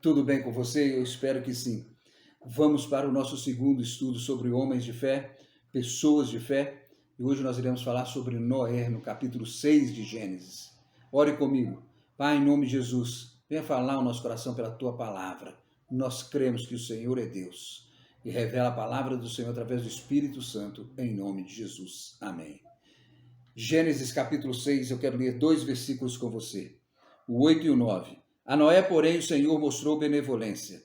Tudo bem com você? Eu espero que sim. Vamos para o nosso segundo estudo sobre homens de fé, pessoas de fé. E hoje nós iremos falar sobre Noé, no capítulo 6 de Gênesis. Ore comigo. Pai, em nome de Jesus, venha falar ao nosso coração pela Tua palavra. Nós cremos que o Senhor é Deus e revela a palavra do Senhor através do Espírito Santo, em nome de Jesus. Amém. Gênesis capítulo 6, eu quero ler 2 versículos com você, o 8 e o 9. A Noé, porém, o Senhor mostrou benevolência.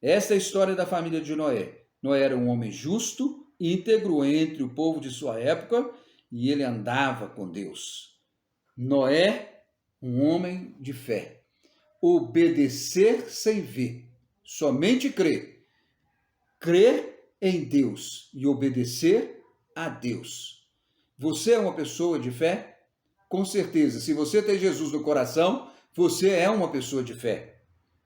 Esta é a história da família de Noé. Noé era um homem justo, íntegro entre o povo de sua época, e ele andava com Deus. Noé, um homem de fé. Obedecer sem ver, somente crer. Crer em Deus e obedecer a Deus. Você é uma pessoa de fé? Com certeza, se você tem Jesus no coração, você é uma pessoa de fé.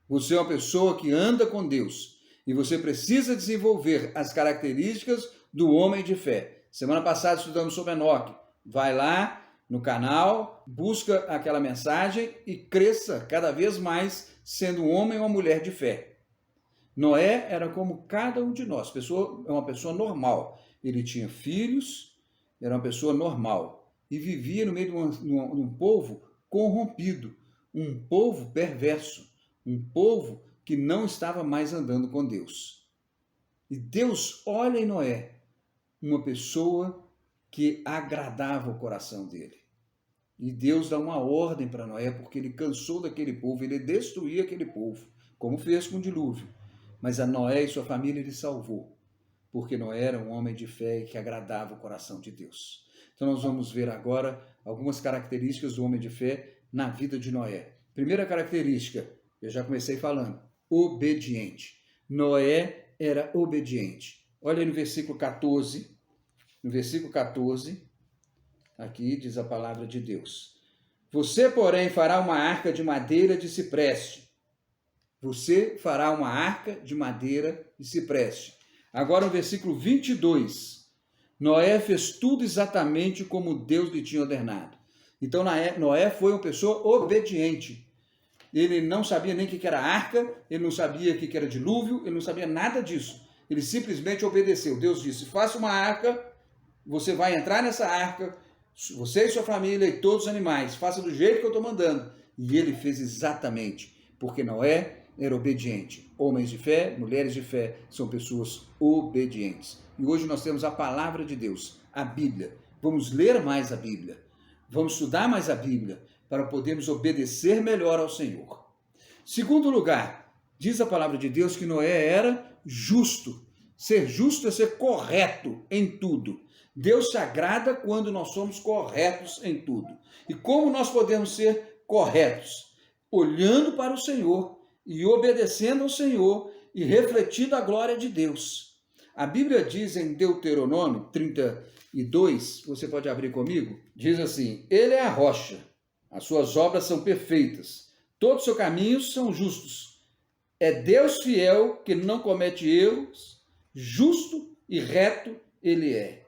Você é uma pessoa que anda com Deus. E você precisa desenvolver as características do homem de fé. Semana passada estudamos sobre Enoque. Vai lá no canal, busca aquela mensagem e cresça cada vez mais sendo um homem ou uma mulher de fé. Noé era como cada um de nós. É uma pessoa normal. Ele tinha filhos, era uma pessoa normal. E vivia no meio de um povo corrompido. Um povo perverso, um povo que não estava mais andando com Deus. E Deus olha em Noé, uma pessoa que agradava o coração dele. E Deus dá uma ordem para Noé, porque ele cansou daquele povo, ele destruía aquele povo, como fez com o dilúvio. Mas a Noé e sua família ele salvou, porque Noé era um homem de fé e que agradava o coração de Deus. Então nós vamos ver agora algumas características do homem de fé na vida de Noé. Primeira característica, eu já comecei falando, obediente. Noé era obediente. Olha aí no versículo 14. No versículo 14, aqui diz a palavra de Deus. Você, porém, fará uma arca de madeira de cipreste. Você fará uma arca de madeira de cipreste. Agora no versículo 22. Noé fez tudo exatamente como Deus lhe tinha ordenado. Então Noé foi uma pessoa obediente. Ele não sabia nem o que era arca, ele não sabia o que era dilúvio, ele não sabia nada disso. Ele simplesmente obedeceu. Deus disse, faça uma arca, você vai entrar nessa arca, você e sua família e todos os animais, faça do jeito que eu estou mandando. E ele fez exatamente, porque Noé era obediente. Homens de fé, mulheres de fé, são pessoas obedientes. E hoje nós temos a palavra de Deus, a Bíblia. Vamos ler mais a Bíblia. Vamos estudar mais a Bíblia para podermos obedecer melhor ao Senhor. Segundo lugar, diz a palavra de Deus que Noé era justo. Ser justo é ser correto em tudo. Deus se agrada quando nós somos corretos em tudo. E como nós podemos ser corretos? Olhando para o Senhor e obedecendo ao Senhor e refletindo a glória de Deus. A Bíblia diz em Deuteronômio 32, você pode abrir comigo, diz assim, ele é a rocha, as suas obras são perfeitas, todos os seus caminhos são justos. É Deus fiel que não comete erros, justo e reto ele é.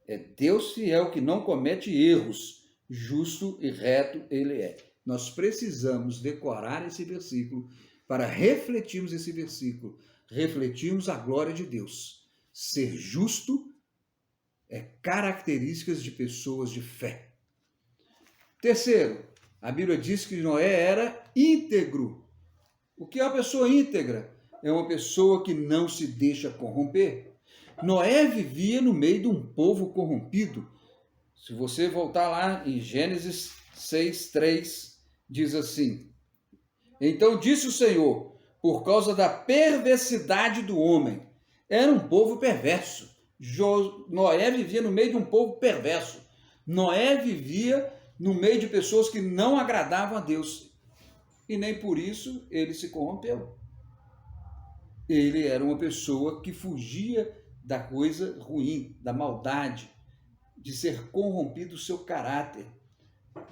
É Deus fiel que não comete erros, justo e reto ele é. Nós precisamos decorar esse versículo para refletirmos esse versículo, refletirmos a glória de Deus. Ser justo é características de pessoas de fé. Terceiro, a Bíblia diz que Noé era íntegro. O que é uma pessoa íntegra? É uma pessoa que não se deixa corromper. Noé vivia no meio de um povo corrompido. Se você voltar lá em Gênesis 6:3, diz assim, então disse o Senhor, por causa da perversidade do homem, era um povo perverso. Noé vivia no meio de um povo perverso. Noé vivia no meio de pessoas que não agradavam a Deus. E nem por isso ele se corrompeu. Ele era uma pessoa que fugia da coisa ruim, da maldade, de ser corrompido o seu caráter.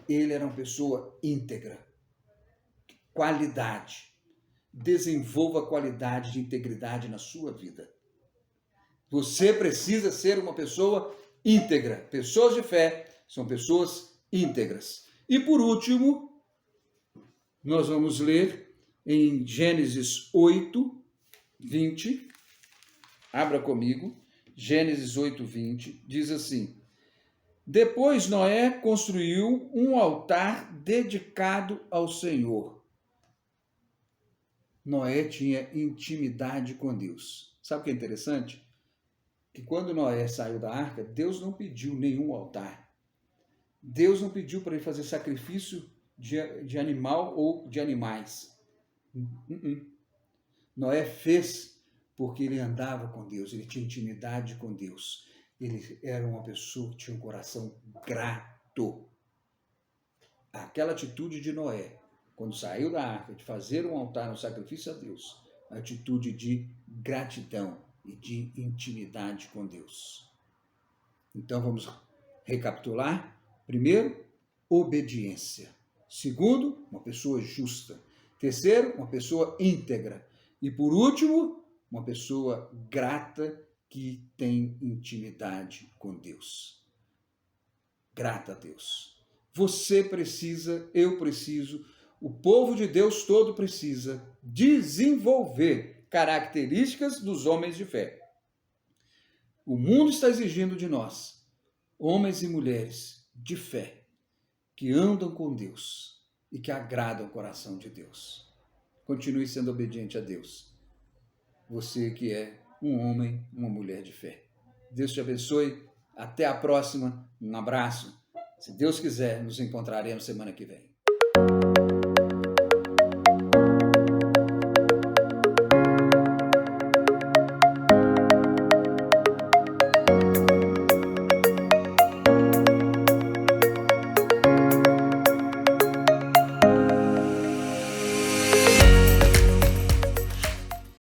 Ele era uma pessoa íntegra. Qualidade. Desenvolva a qualidade de integridade na sua vida. Você precisa ser uma pessoa íntegra. Pessoas de fé são pessoas íntegras. E por último, nós vamos ler em Gênesis 8, 20. Abra comigo. Gênesis 8, 20. Diz assim: Depois Noé construiu um altar dedicado ao Senhor. Noé tinha intimidade com Deus. Sabe o que é interessante? Que quando Noé saiu da arca, Deus não pediu nenhum altar. Deus não pediu para ele fazer sacrifício de animal ou de animais. Noé fez porque ele andava com Deus, ele tinha intimidade com Deus. Ele era uma pessoa que tinha um coração grato. Aquela atitude de Noé, quando saiu da arca, de fazer um altar no sacrifício a Deus, a atitude de gratidão e de intimidade com Deus. Então vamos recapitular. Primeiro, obediência. Segundo, uma pessoa justa. Terceiro, uma pessoa íntegra. E por último, uma pessoa grata que tem intimidade com Deus. Grata a Deus. Você precisa, eu preciso, o povo de Deus todo precisa desenvolver características dos homens de fé. O mundo está exigindo de nós, homens e mulheres de fé, que andam com Deus e que agradam o coração de Deus. Continue sendo obediente a Deus. Você que é um homem, uma mulher de fé. Deus te abençoe. Até a próxima. Um abraço. Se Deus quiser, nos encontraremos semana que vem.